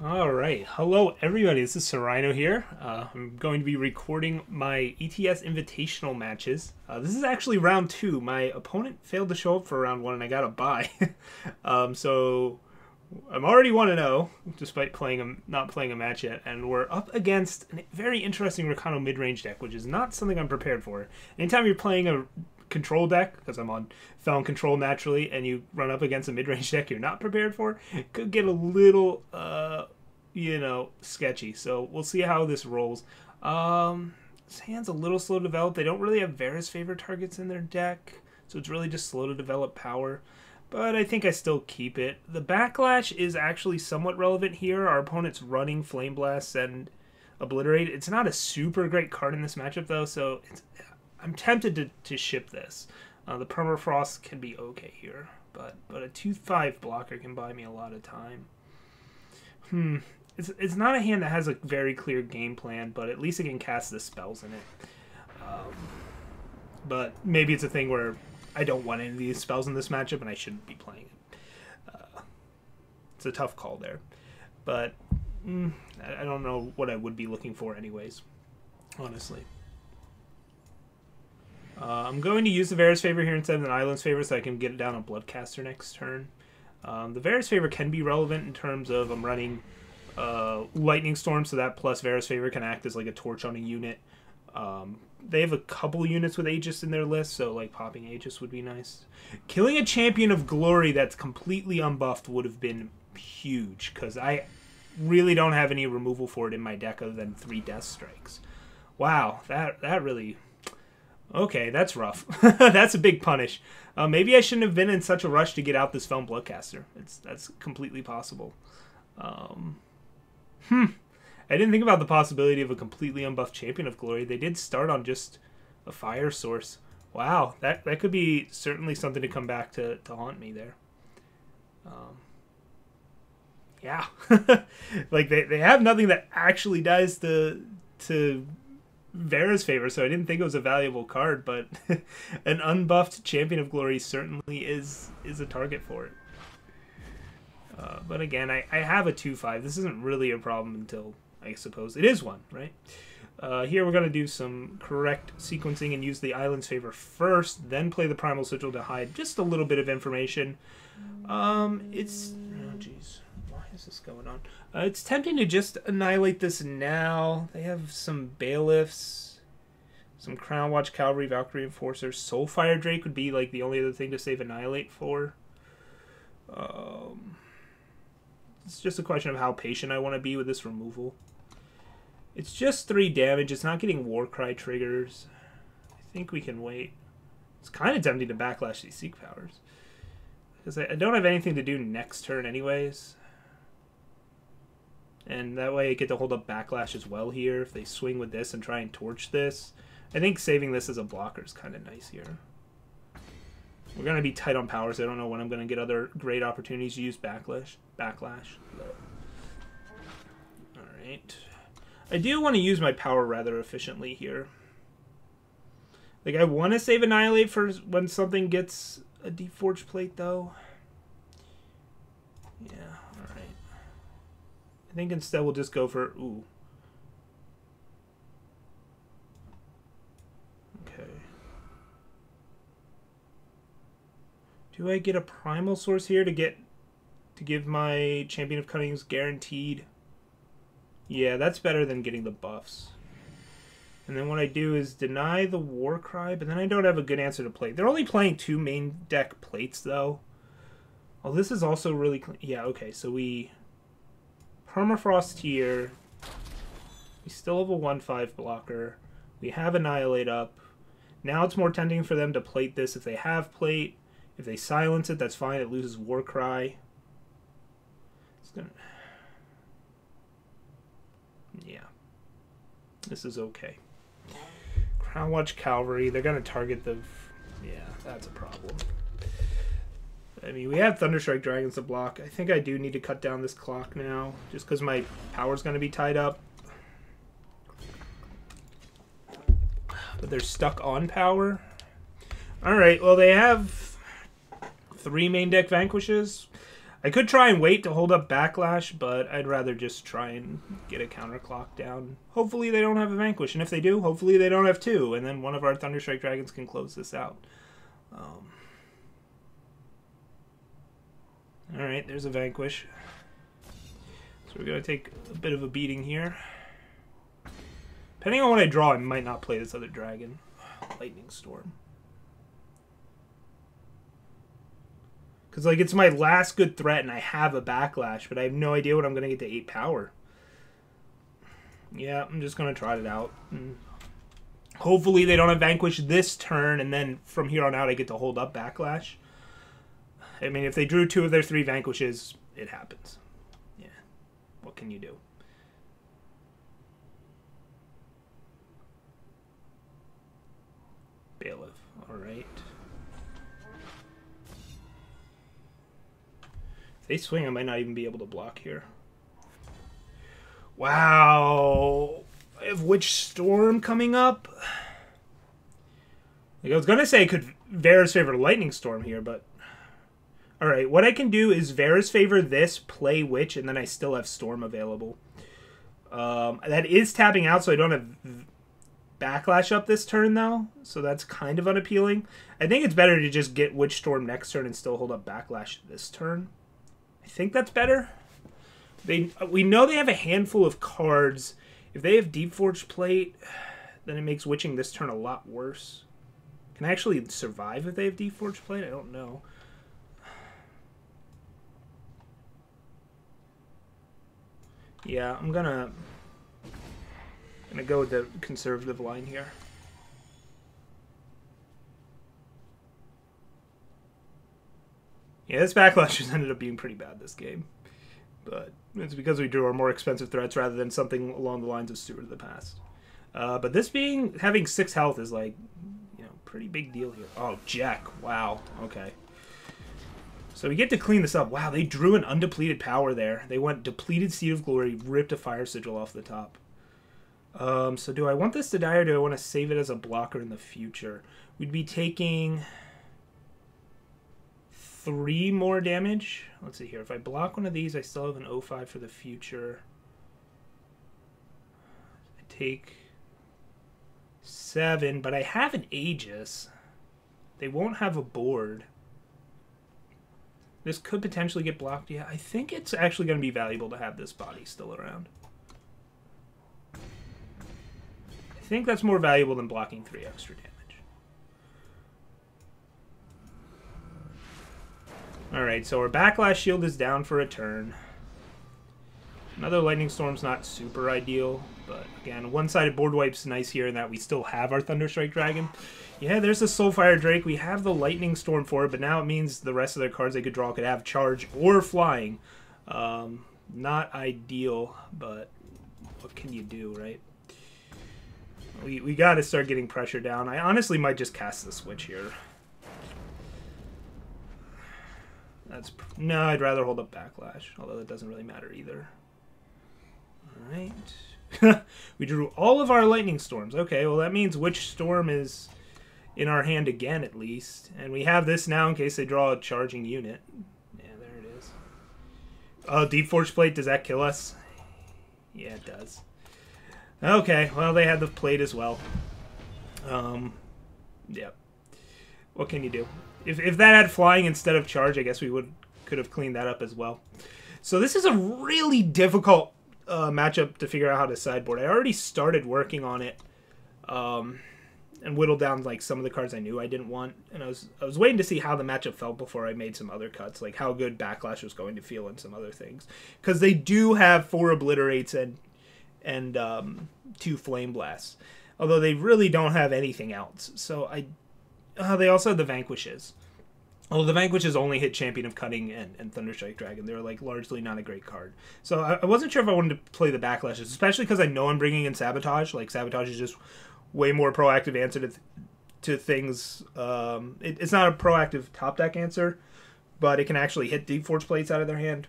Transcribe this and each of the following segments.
All right. Hello, everybody. This is Serino here. I'm going to be recording my ETS Invitational matches. This is actually round two. My opponent failed to show up for round one, and I got a bye. So I'm already 1-0, despite not playing a match yet, and we're up against a very interesting Rakano mid-range deck, which is not something I'm prepared for. Anytime you're playing a control deck, because I'm on Felon Control naturally, and you run up against a mid-range deck you're not prepared for, it could get a little, sketchy. So we'll see how this rolls. This hand's a little slow to develop. They don't really have Vera's favorite targets in their deck, so it's really just slow to develop power. But I think I still keep it. The Backlash is actually somewhat relevant here. Our opponent's running Flame Blast and Obliterate. It's not a super great card in this matchup, though, so I'm tempted to ship this. The Permafrost can be okay here, but a 2/5 blocker can buy me a lot of time. It's not a hand that has a very clear game plan, but at least it can cast the spells in it. But maybe it's a thing where I don't want any of these spells in this matchup, and I shouldn't be playing it. It's a tough call there. But I don't know what I would be looking for anyways, honestly. I'm going to use the Vera's Favor here instead of an Island's Favor so I can get it down on Bloodcaster next turn. The Vera's Favor can be relevant in terms of I'm running Lightning Storm, so that plus Vera's Favor can act as like a torch on a unit. They have a couple units with Aegis in their list, so like popping Aegis would be nice. Killing a Champion of Glory that's completely unbuffed would have been huge, because I really don't have any removal for it in my deck other than 3 Death Strikes. Wow, that really... Okay, that's rough. That's a big punish. Maybe I shouldn't have been in such a rush to get out this Felon Bloodcaster. That's completely possible. I didn't think about the possibility of a completely unbuffed Champion of Glory. They did start on just a fire source. Wow, that could be certainly something to come back to haunt me there. Yeah. Like, they have nothing that actually dies to Vera's Favor, so I didn't think it was a valuable card, but an unbuffed Champion of Glory certainly is a target for it. But again, I have a 2/5. This isn't really a problem until, I suppose, it is one, right? Here we're going to do some correct sequencing and use the Island's Favor first, then play the Primal Sigil to hide just a little bit of information. Oh, jeez. Why is this going on? It's tempting to just annihilate this now. They have some Bailiffs, some Crown Watch Cavalry, Valkyrie Enforcers. Soulfire Drake would be like the only other thing to save Annihilate for. It's just a question of how patient I want to be with this removal. It's just 3 damage. It's not getting Warcry triggers. I think we can wait. It's kind of tempting to backlash these Seek Powers, because I don't have anything to do next turn anyways. And that way I get to hold up Backlash as well here if they swing with this and try and torch this. I think saving this as a blocker is kind of nice here. We're going to be tight on powers. I don't know when I'm going to get other great opportunities to use Backlash. Alright. I do want to use my power rather efficiently here. Like, I want to save Annihilate for when something gets a Deep Forge Plate, though. Yeah, alright. I think instead we'll just go for... Ooh. Okay. Do I get a Primal Source here to give my Champion of Cunnings guaranteed? Yeah, that's better than getting the buffs. And then what I do is deny the Warcry, but then I don't have a good answer to play. They're only playing 2 main deck plates, though. Oh, this is also really... Yeah, okay, so we... Permafrost here. We still have a 1/5 blocker. We have Annihilate up. Now it's more tempting for them to plate this if they have plate. If they silence it, that's fine. It loses Warcry. It's gonna... Yeah. This is okay. Crown Watch Cavalry. They're going to target the... Yeah, that's a problem. I mean, we have Thunderstrike Dragons to block. I think I do need to cut down this clock now, just because my power's going to be tied up. But they're stuck on power. Alright, well, they have 3 main deck Vanquishes. I could try and wait to hold up Backlash, but I'd rather just try and get a counterclock down. Hopefully they don't have a Vanquish, and if they do, hopefully they don't have two, and then one of our Thunderstrike Dragons can close this out. Alright, there's a Vanquish. So we're going to take a bit of a beating here. Depending on what I draw, I might not play this other dragon. Lightning Storm. Because, like, it's my last good threat, and I have a Backlash, but I have no idea what I'm going to get to 8 power. Yeah, I'm just going to trot it out. And hopefully they don't have Vanquish this turn, and then from here on out I get to hold up Backlash. I mean, if they drew 2 of their 3 Vanquishes, it happens. Yeah. What can you do? Bailiff. Alright. If they swing, I might not even be able to block here. Wow. I have Witch Storm coming up. Like, I was going to say I could Vera's Favor Lightning Storm here, but... Alright, what I can do is Vera's Favor this, play Witch, and then I still have Storm available. That is tapping out, so I don't have Backlash up this turn, though. So that's kind of unappealing. I think it's better to just get Witch Storm next turn and still hold up Backlash this turn. I think that's better. We know they have a handful of cards. If they have Deep Forge Plate, then it makes Witching this turn a lot worse. Can I actually survive if they have Deep Forge Plate? I don't know. Yeah, I'm gonna go with the conservative line here. Yeah, this Backlash has ended up being pretty bad this game. But it's because we drew our more expensive threats rather than something along the lines of Steward of the Past. But this having 6 health is like, you know, pretty big deal here. Oh, Jack. Wow. Okay. So we get to clean this up. Wow, they drew an undepleted power there. They went depleted Seed of Glory, ripped a Fire Sigil off the top. So do I want this to die or do I want to save it as a blocker in the future? We'd be taking 3 more damage. Let's see here. If I block one of these, I still have an 0-5 for the future. I take 7, but I have an Aegis. They won't have a board. This could potentially get blocked. Yeah, I think it's actually going to be valuable to have this body still around. I think that's more valuable than blocking 3 extra damage. Alright, so our Backlash shield is down for a turn. Another Lightning Storm's not super ideal, but again, one-sided board wipe's nice here in that we still have our Thunderstrike Dragon. Yeah, there's the Soulfire Drake. We have the Lightning Storm for it, but now it means the rest of their cards they could draw could have Charge or Flying. Not ideal, but what can you do, right? We got to start getting pressure down. I honestly might just cast the Switch here. No, I'd rather hold up Backlash, although that doesn't really matter either. Alright. We drew all of our Lightning Storms. Okay, well that means Witch Storm is in our hand again at least. And we have this now in case they draw a charging unit. Yeah, there it is. Oh, Deep Forge Plate, does that kill us? Yeah, it does. Okay, well they had the plate as well. Yeah. What can you do? If that had Flying instead of Charge, I guess we could have cleaned that up as well. So this is a really difficult matchup to figure out how to sideboard. I already started working on it and whittled down like some of the cards I knew I didn't want. And I was waiting to see how the matchup felt before I made some other cuts, like how good Backlash was going to feel and some other things. Because they do have 4 Obliterates and 2 Flame Blasts, although they really don't have anything else. So they also have the Vanquishes. Although the Vanquishes only hit Champion of Cunning and Thunderstrike Dragon. They're like largely not a great card. So I wasn't sure if I wanted to play the Backlashes, especially because I know I'm bringing in Sabotage. Like Sabotage is just way more proactive answer to things. It's not a proactive top deck answer, but it can actually hit Deep Forge Plates out of their hand,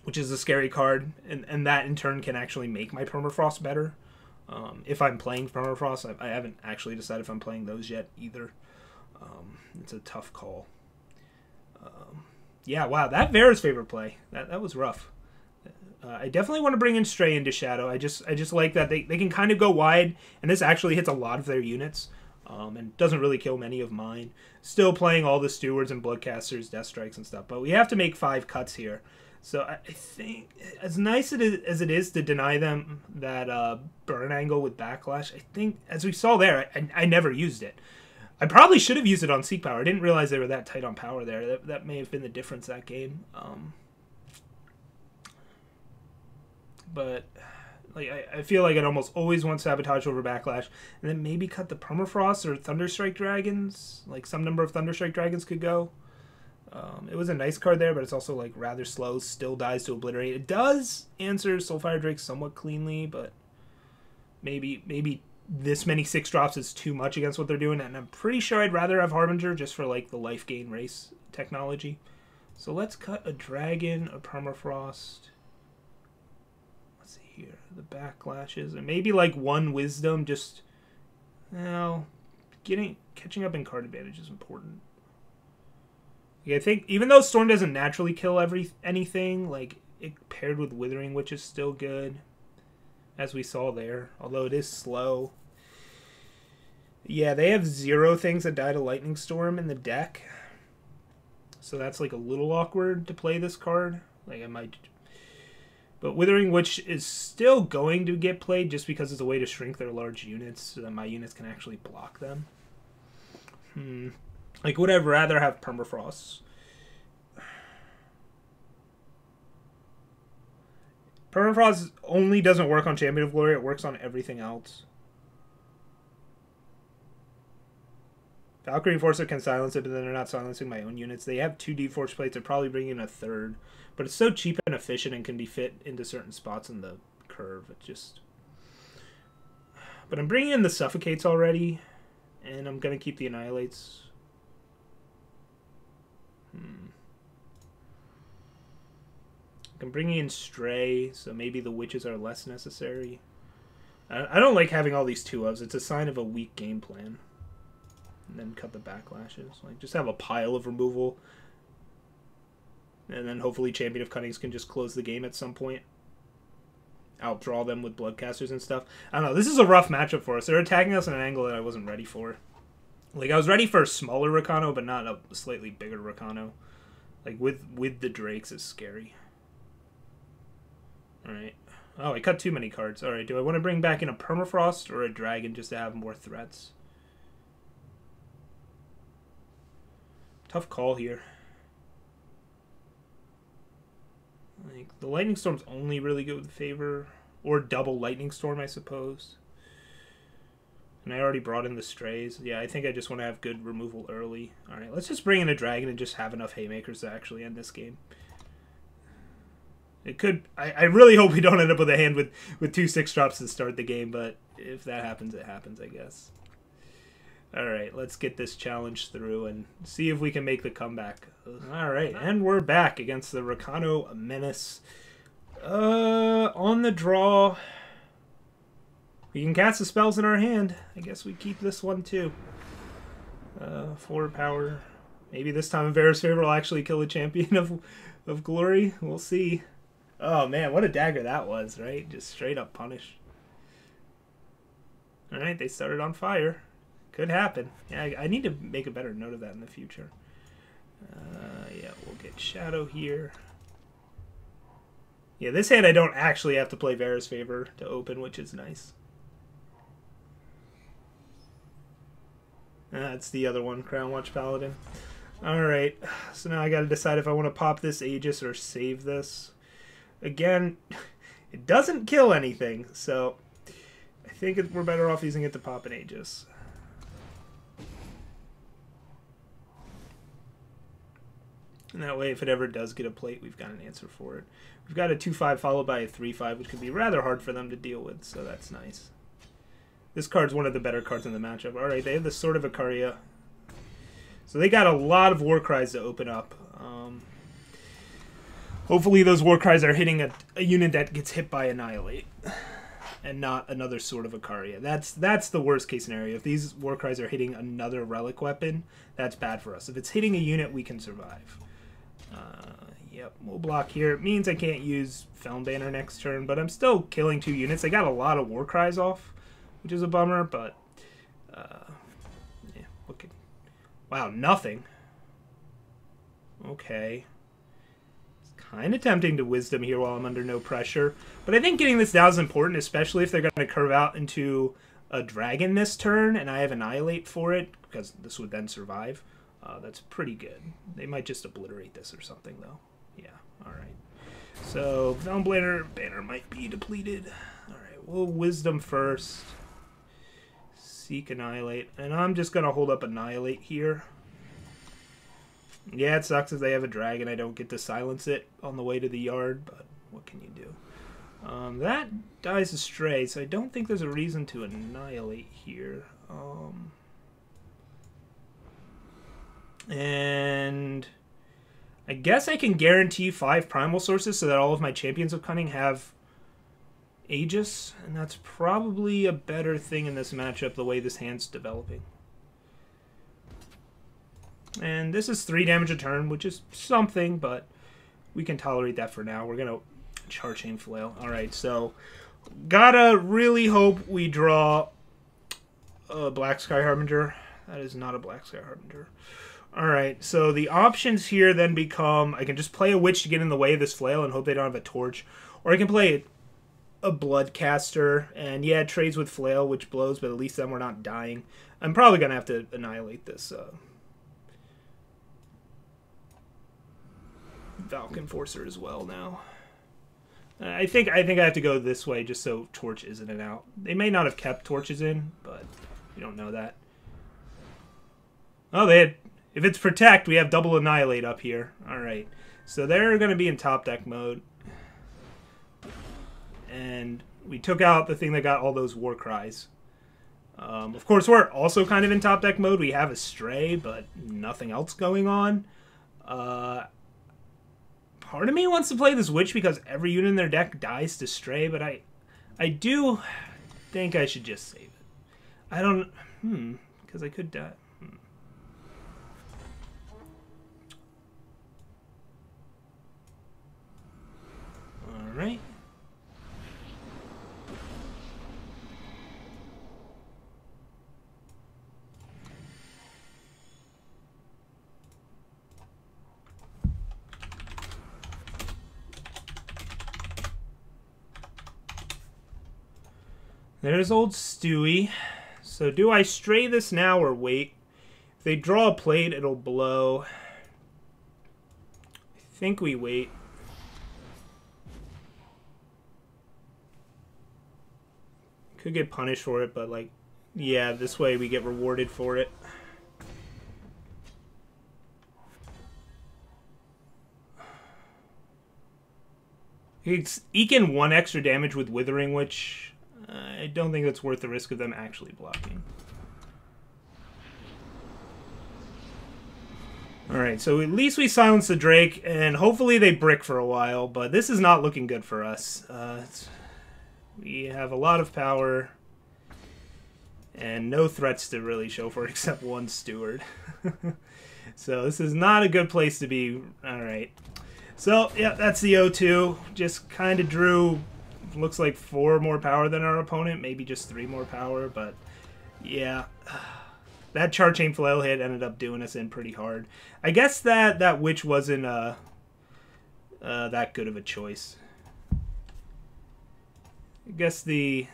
which is a scary card. And that in turn can actually make my Permafrost better. If I'm playing Permafrost, I haven't actually decided if I'm playing those yet either. It's a tough call. Yeah, wow, that Vera's favorite play. That was rough. I definitely want to bring in Stray into Shadow. I just like that they can kind of go wide, and this actually hits a lot of their units, and doesn't really kill many of mine. Still playing all the Stewards and Bloodcasters, Death Strikes and stuff, but we have to make 5 cuts here. So I think, as nice as it is to deny them that burn angle with Backlash, I think, as we saw there, I never used it. I probably should have used it on Seek Power. I didn't realize they were that tight on power there. That may have been the difference that game. But like I feel like I'd almost always want Sabotage over Backlash, and then maybe cut the Permafrost or Thunderstrike Dragons. Like some number of Thunderstrike Dragons could go. It was a nice card there, but it's also like rather slow. Still dies to Obliterate. It does answer Soulfire Drake somewhat cleanly, but maybe this many 6-drops is too much against what they're doing, and I'm pretty sure I'd rather have Harbinger just for like the life gain race technology. So let's cut a Dragon, a Permafrost. Let's see here, the Backlashes, and maybe like 1 Wisdom. Just, well, catching up in card advantage is important. I think even though Storm doesn't naturally kill anything, like it paired with Withering Witch is still good, as we saw there. Although it is slow. Yeah, they have 0 things that die to Lightning Storm in the deck, so that's like a little awkward to play this card. Like I might, but Withering Witch is still going to get played just because it's a way to shrink their large units so that my units can actually block them. Like, would I rather have Permafrost? Permafrost only doesn't work on Champion of Glory. It works on everything else. Valkyrie Enforcer can silence it, but then they're not silencing my own units. They have 2 Deep Forge Plates. They're probably bringing in a 3rd. But it's so cheap and efficient and can be fit into certain spots in the curve. It just... But I'm bringing in the Suffocates already. And I'm going to keep the Annihilates. I'm bringing in Stray, so maybe the Witches are less necessary. I don't like having all these 2-ofs. It's a sign of a weak game plan. And then cut the Backlashes. Like, just have a pile of removal. And then hopefully Champion of Cunnings can just close the game at some point. Outdraw them with Bloodcasters and stuff. I don't know. This is a rough matchup for us. They're attacking us at an angle that I wasn't ready for. Like, I was ready for a smaller Rakano, but not a slightly bigger Rakano. Like, with the Drakes is scary. Alright. Oh, I cut too many cards. Alright, do I want to bring back in a Permafrost or a Dragon just to have more threats? Tough call here. Like, the Lightning Storm's only really good with Favor. Or double Lightning Storm, I suppose. And I already brought in the Strays. Yeah, I think I just want to have good removal early. Alright, let's just bring in a Dragon and just have enough Haymakers to actually end this game. It could... I really hope we don't end up with a hand with 2 6-drops to start the game, but if that happens, it happens, I guess. Alright, let's get this challenge through and see if we can make the comeback. Alright, and we're back against the Rakano Menace. On the draw... We can cast the spells in our hand. I guess we keep this one too. 4 power. Maybe this time Vera's Favor will actually kill a Champion of Glory. We'll see. Oh man, what a dagger that was, right? Just straight up punish. Alright, they started on fire. Could happen. Yeah, I need to make a better note of that in the future. Yeah, we'll get Shadow here. Yeah, this hand I don't actually have to play Vera's Favor to open, which is nice. That's the other one, Crown Watch Paladin. Alright, so now I gotta decide if I want to pop this Aegis or save this. Again, it doesn't kill anything, so I think we're better off using it to pop an Aegis. And that way, if it ever does get a plate, we've got an answer for it. We've got a 2-5 followed by a 3-5, which could be rather hard for them to deal with, so that's nice. This card's one of the better cards in the matchup. Alright, they have the Sword of Ikaria. So they got a lot of War Cries to open up. Hopefully those War Cries are hitting a unit that gets hit by Annihilate. And not another Sword of Ikaria. That's the worst case scenario. If these War Cries are hitting another Relic weapon, that's bad for us. If it's hitting a unit, we can survive. Yep, we'll block here. It means I can't use Felon Banner next turn, but I'm still killing 2 units. I got a lot of War Cries off, which is a bummer, but yeah, what could... Wow, nothing. Okay. It's kind of tempting to Wisdom here while I'm under no pressure, but I think getting this down is important, especially if they're going to curve out into a Dragon this turn, and I have Annihilate for it, because this would then survive. That's pretty good. They might just obliterate this or something, though. Yeah, alright. So, Felon Banner might be depleted. Alright, we'll Wisdom first. Seek Annihilate. And I'm just going to hold up Annihilate here. Yeah, it sucks if they have a dragon. I don't get to silence it on the way to the yard, but what can you do? That dies Astray, so I don't think there's a reason to Annihilate here. And I guess I can guarantee 5 primal sources so that all of my Champions of Cunning have Aegis, and that's probably a better thing in this matchup the way this hand's developing. And this is 3 damage a turn, which is something, but we can tolerate that for now. We're going to Charge Chain Flail. Alright, so gotta really hope we draw a Black Sky Harbinger. That is not a Black Sky Harbinger. Alright, so the options here then become, I can just play a Witch to get in the way of this Flail and hope they don't have a Torch, or I can play a Bloodcaster, and yeah, it trades with Flail, which blows, but at least then we're not dying. I'm probably going to have to Annihilate this Valk Enforcer as well now. I think I have to go this way just so Torch isn't an out. They may not have kept Torches in, but we don't know that. Oh, they had... If it's Protect, we have double Annihilate up here. Alright. So they're going to be in top deck mode. And we took out the thing that got all those War Cries. Of course, we're also kind of in top deck mode. We have Astray, but nothing else going on. Part of me wants to play this Witch because every unit in their deck dies to Stray, but I do think I should just save it. I don't... because I could die... Alright. There's old Stewie. So do I stray this now or wait? If they draw a plate, it'll blow. I think we wait. Could get punished for it, but like, yeah, this way we get rewarded for it. It's eke in 1 extra damage with Withering, which I don't think that's worth the risk of them actually blocking. Alright, so at least we silence the Drake, and hopefully they brick for a while, but this is not looking good for us. We have a lot of power, and no threats to really show for it except 1 Steward. So this is not a good place to be. Alright. So, yeah, that's the 0-2. Just kind of drew, looks like 4 more power than our opponent, maybe just 3 more power, but yeah. That Charge Chain Flail hit ended up doing us in pretty hard. I guess that Witch wasn't that good of a choice. I guess the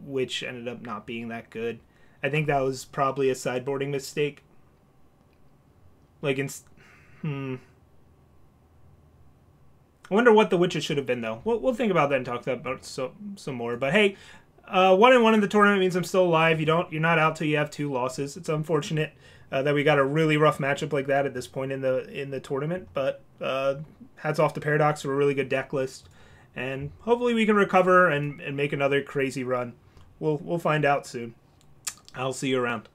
Witch ended up not being that good. I think that was probably a sideboarding mistake. Like, I wonder what the Witches should have been, though. We'll think about that and talk about some more. But hey, 1-1 in the tournament means I'm still alive. You're not out till you have 2 losses. It's unfortunate that we got a really rough matchup like that at this point in the tournament. But hats off to Paradox for a really good deck list. And hopefully we can recover and make another crazy run. We'll find out soon. I'll see you around.